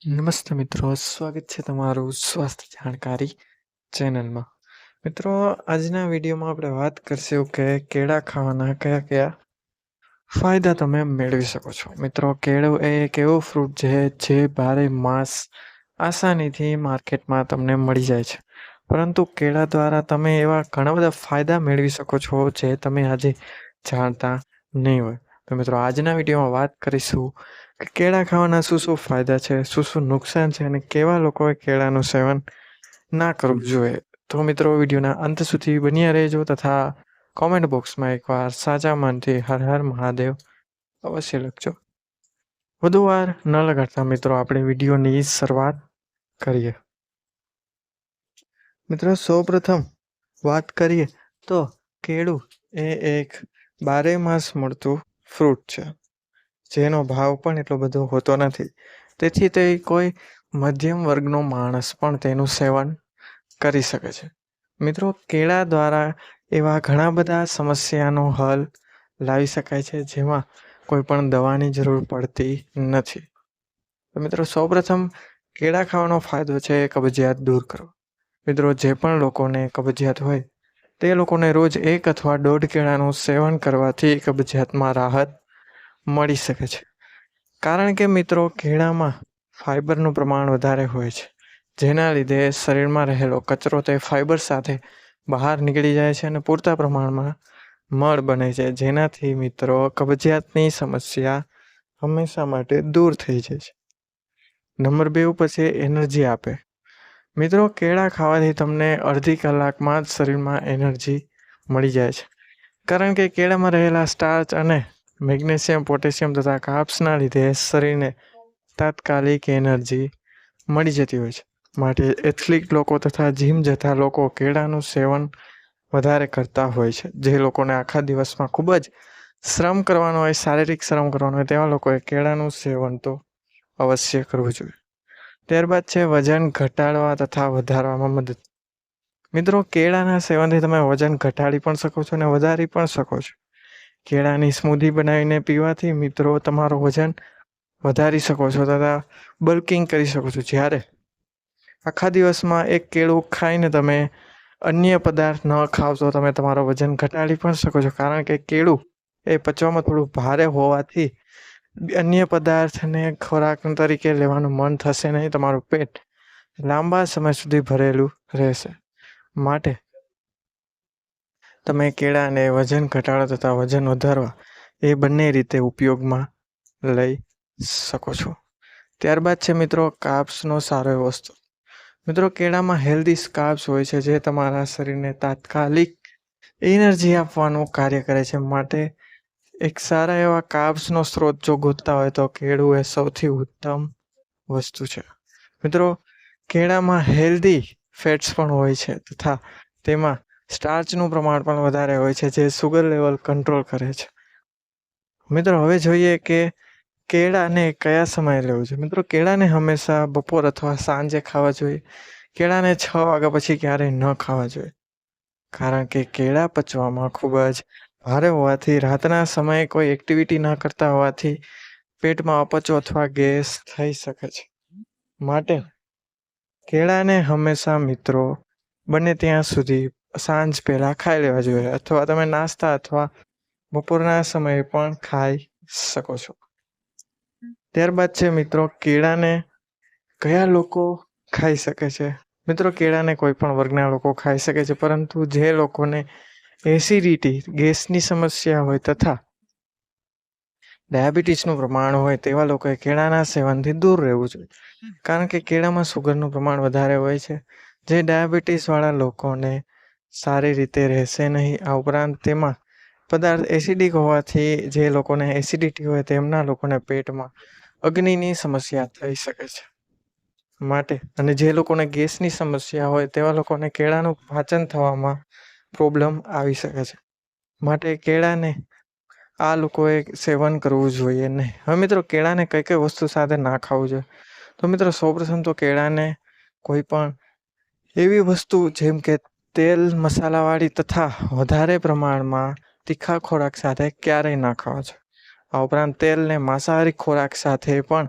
નમસ્તે મિત્રો, સ્વાગત છે તમારું સ્વાસ્થ્ય જાણકારી ચેનલમાં. મિત્રો, આજના વિડીયોમાં આપણે વાત કરશું કે કેળા ખાવાના કયા કયા ફાયદા તમે મેળવી શકો છો. મિત્રો, કેળું એ એક એવું ફ્રૂટ છે જે બારે માસ આસાનીથી માર્કેટમાં તમને મળી જાય છે. પરંતુ કેળા દ્વારા તમે એવા ઘણા બધા ફાયદા મેળવી શકો છો જે તમે આજે જાણતા નહીં હોય. તો મિત્રો, આજના વિડીયોમાં વાત કરીશું કે કેળા ખાવાના શું શું ફાયદા છે, શું શું નુકસાન છે અને કેવા લોકોએ કેળાનું સેવન ના કરવું જોઈએ. તો મિત્રો, વિડીયોના અંત સુધી બન્યા રહેજો તથા કોમેન્ટ બોક્સમાં એકવાર સાચા મનથી હર હર મહાદેવ અવશ્ય લખજો. વધુ વાર ન લગાડતા મિત્રો, આપણે વિડીયોની શરૂઆત કરીએ. મિત્રો, સૌપ્રથમ વાત કરીએ તો કેળું એ એક બારે માસ મળતું ફ્રૂટ છે, જેનો ભાવ પણ એટલો બધો હોતો નથી. તેથી તે કોઈ મધ્યમ વર્ગનો માણસ પણ તેનું સેવન કરી શકે છે. મિત્રો, કેળા દ્વારા એવા ઘણા બધા સમસ્યાનો હલ લાવી શકાય છે, જેમાં કોઈ પણ દવાની જરૂર પડતી નથી. તો મિત્રો, સૌપ્રથમ કેળા ખાવાનો ફાયદો છે કબજિયાત દૂર કરો. મિત્રો, જે પણ લોકોને કબજિયાત હોય તે લોકોને રોજ 1 અથવા 1.5 કેળાનું સેવન કરવાથી કબજિયાતમાં રાહત મળી શકે છે. કારણ કે મિત્રો, કેળામાં ફાઇબરનું પ્રમાણ વધારે હોય છે, જેના લીધે શરીરમાં રહેલો કચરો તે ફાઇબર સાથે બહાર નીકળી જાય છે અને પૂરતા પ્રમાણમાં મળ બને છે, જેનાથી મિત્રો કબજિયાતની સમસ્યા હંમેશા માટે દૂર થઈ જાય છે. નંબર 2 ઉપર છે એનર્જી આપે. મિત્રો, કેળા ખાવાથી તમને અડધી કલાકમાં જ શરીરમાં એનર્જી મળી જાય છે, કારણ કે કેળામાં રહેલા સ્ટાર્ચ અને મેગ્નેશિયમ, પોટેશિયમ તથા કાર્બ્સના લીધે શરીરને તાત્કાલિક એનર્જી મળી જતી હોય છે. માટે એથ્લીટ લોકો તથા જીમ જતા લોકો કેળાનું સેવન વધારે કરતા હોય છે. જે લોકોને આખા દિવસમાં ખૂબ જ શ્રમ કરવાનો હોય, શારીરિક શ્રમ કરવાનો હોય, તેવા લોકોએ કેળાનું સેવન તો અવશ્ય કરવું જોઈએ. ત્યારબાદ છે વજન ઘટાડવા તથા વધારવામાં મદદ. મિત્રો, કેળાના સેવનથી તમે વજન ઘટાડી પણ શકો છો અને વધારી પણ શકો છો. કેળાની સ્મૂધી બનાવીને પીવાથી મિત્રો તમારું વજન વધારી શકો છો તથા બલ્કિંગ કરી શકો છો. જ્યારે આખા દિવસમાં એક કેળું ખાઈને તમે અન્ય પદાર્થ ન ખાવ તો તમે તમારું વજન ઘટાડી પણ શકો છો, કારણ કે કેળું એ પચવામાં થોડું ભારે હોવાથી અન્ય પદાર્થને ખોરાક તરીકે લેવાનું મન થશે નહીં. તમારું પેટ લાંબા સમય સુધી ભરેલું રહેશે. માટે તમે કેળાને વજન ઘટાડવા તથા વજન વધારવા એ બંને રીતે ઉપયોગમાં લઈ શકો છો. ત્યારબાદ છે મિત્રો કાર્બ્સનો સારો એવો સ્ત્રોત. મિત્રો, કેળામાં હેલ્ધી કાર્બ્સ હોય છે, જે તમારા શરીરને તાત્કાલિક એનર્જી આપવાનું કાર્ય કરે છે. માટે એક સારા એવા કાર્બ્સનો સ્ત્રોત જો ગોતતા હોય તો કેળું એ સૌથી ઉત્તમ વસ્તુ છે. મિત્રો, કેળામાં હેલ્ધી ફેટ્સ પણ હોય છે તથા તેમાં સ્ટાર્ચનું પ્રમાણ પણ વધારે હોય છે, જે સુગર લેવલ કંટ્રોલ કરે છે. મિત્રો, હવે જોઈએ કે કેળાને કયા સમયે લેવું જોઈએ. મિત્રો, કેળાને હંમેશા બપોર અથવા સાંજે ખાવા જોઈએ. કેળાને 6 વાગ્યા પછી ક્યારેય ન ખાવા જોઈએ, કારણ કે કેળા પચવામાં ખૂબ જ ભારે હોવાથી રાતના સમયે કોઈ એક્ટિવિટી ન કરતા હોવાથી પેટમાં અપચો અથવા ગેસ થઈ શકે છે. માટે કેળાને હંમેશા મિત્રો બને ત્યાં સુધી સાંજ પહેલાં ખાઈ લેવા જોઈએ, અથવા તમે નાસ્તા અથવા બપોરના સમયે પણ ખાઈ શકો છો. ત્યારબાદ છે મિત્રો કેળાને કયા લોકો ખાઈ શકે છે. મિત્રો, કેળાને કોઈ પણ વર્ગના લોકો ખાઈ શકે છે, પરંતુ જે લોકોને એસિડિટી, ગેસની સમસ્યા હોય તથા ડાયાબિટીસનું પ્રમાણ હોય તેવા લોકોએ કેળાના સેવનથી દૂર રહેવું જોઈએ, કારણ કે કેળામાં સુગરનું પ્રમાણ વધારે હોય છે, જે ડાયાબિટીસવાળા લોકોને સારી રીતે રહેશે નહીં. આ ઉપરાંત તેમાં પદાર્થ એસિડિક હોવાથી જે લોકોને એસિડિટી હોય તેમના લોકોને પેટમાં અગ્નિની સમસ્યા થઈ શકે છે. માટે અને જે લોકોને ગેસની સમસ્યા હોય તેવા લોકોને કેળાનું પાચન થવામાં પ્રોબ્લેમ આવી શકે છે. માટે કેળાને આ લોકોએ સેવન કરવું જોઈએ નહીં. હવે મિત્રો, કેળાને કઈ કઈ વસ્તુ સાથે ના ખાવું જોઈએ. તો મિત્રો, સૌપ્રથમ તો કેળાને કોઈ પણ એવી વસ્તુ જેમ કે તેલ મસાલાવાળી તથા વધારે પ્રમાણમાં તીખા ખોરાક સાથે ક્યારેય ના ખાવા જોઈએ. આ ઉપરાંત તેલ ને માંસાહારી ખોરાક સાથે પણ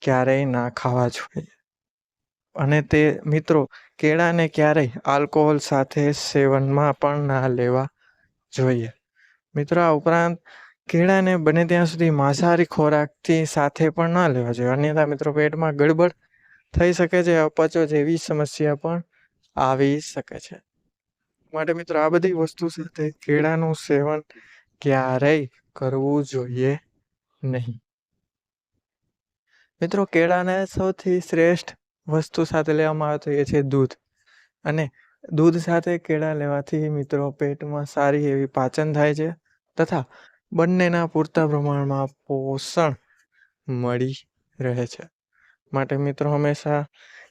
ક્યારેય ના ખાવા જોઈએ. અને તે મિત્રો કેળાને ક્યારેય આલ્કોહોલ સાથે સેવનમાં પણ ના લેવા જોઈએ. મિત્રો આ ઉપરાંત કેળાને બને ત્યાં સુધી માંસાહારી ખોરાકથી સાથે પણ ના લેવા જોઈએ. અન્યથા મિત્રો પેટમાં ગડબડ થઈ શકે છે, અપચો જેવી સમસ્યા પણ આવી શકે છે. માટે મિત્રો આ બધી વસ્તુ સાથે કેળાનું સેવન ક્યારેય કરવું જોઈએ નહીં. મિત્રો કેળાને સૌથી શ્રેષ્ઠ વસ્તુ સાથે લેવામાં આવે તો એ છે દૂધ. અને દૂધ સાથે કેળા લેવાથી મિત્રો પેટમાં સારી એવી પાચન થાય છે તથા બંનેના પૂરતા પ્રમાણમાં પોષણ મળી રહે છે. માટે મિત્રો હંમેશા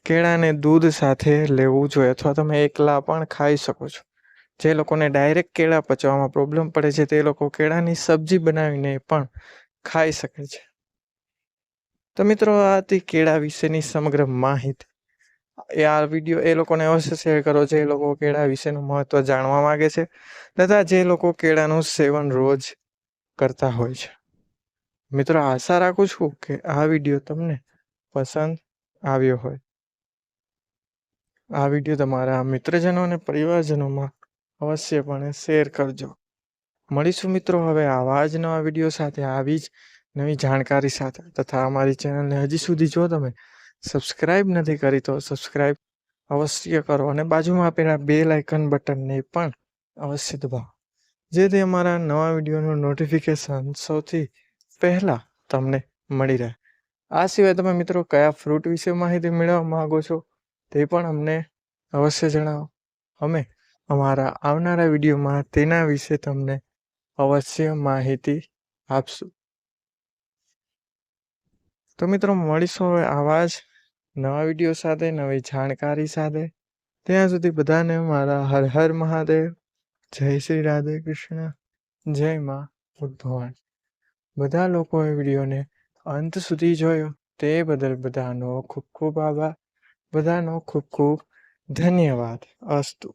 કેળાને દૂધ સાથે લેવું જોઈએ, અથવા તમે એકલા પણ ખાઈ શકો છો. જે લોકોને ડાયરેક્ટ કેળા પચવામાં પ્રોબ્લેમ પડે છે તે લોકો કેળાની સબ્જી બનાવીને પણ ખાઈ શકે છે. તો મિત્રો આ હતી કેળા વિશેની સમગ્ર માહિતી. આ વિડીયો એ લોકોને અવશ્ય શેર કરો જે લોકો કેળા વિશેનું મહત્વ જાણવા માંગે છે તથા જે લોકો કેળાનું સેવન રોજ કરતા હોય છે. મિત્રો આશા રાખું છું કે આ વિડીયો તમને પસંદ આવ્યો હોય. આ વિડીયો તમારા મિત્રજનો અને પરિવારજનોમાં અવશ્યપણે શેર કરજો. મળીશું મિત્રો હવે આવા જ નવા વિડીયો સાથે, આવી જ નવી જાણકારી સાથે. તથા અમારી ચેનલને હજી સુધી જો તમે સબસ્ક્રાઈબ નથી કરી તો સબસ્ક્રાઈબ અવશ્ય કરો અને બાજુમાં આપેલા બેલ આઇકન બટનને પણ અવશ્ય દબાવો, જેથી અમારા નવા વિડીયોનું નોટિફિકેશન સૌથી પહેલાં તમને મળી રહે. આ સિવાય તમે મિત્રો કયા ફ્રૂટ વિશે માહિતી મેળવવા માંગો છો તે પણ અમને અવશ્ય જણાવો. અમે અમારા આવનારા વિડીયોમાં તેના વિશે તમને અવશ્ય માહિતી આપશું. તો મિત્રો મળીશું હવે આવા જ નવા વિડીયો સાથે, નવી જાણકારી સાથે. ત્યાં સુધી બધાને મારા હર હર મહાદેવ, જય શ્રી રાધે કૃષ્ણ, જય માં ભવાની. બધા લોકોએ વિડીયોને અંત સુધી જોયો તે બદલ બધાનો ખૂબ ખૂબ આભાર. બધાનો ખૂબ ખૂબ ધન્યવાદ. અસ્તુ.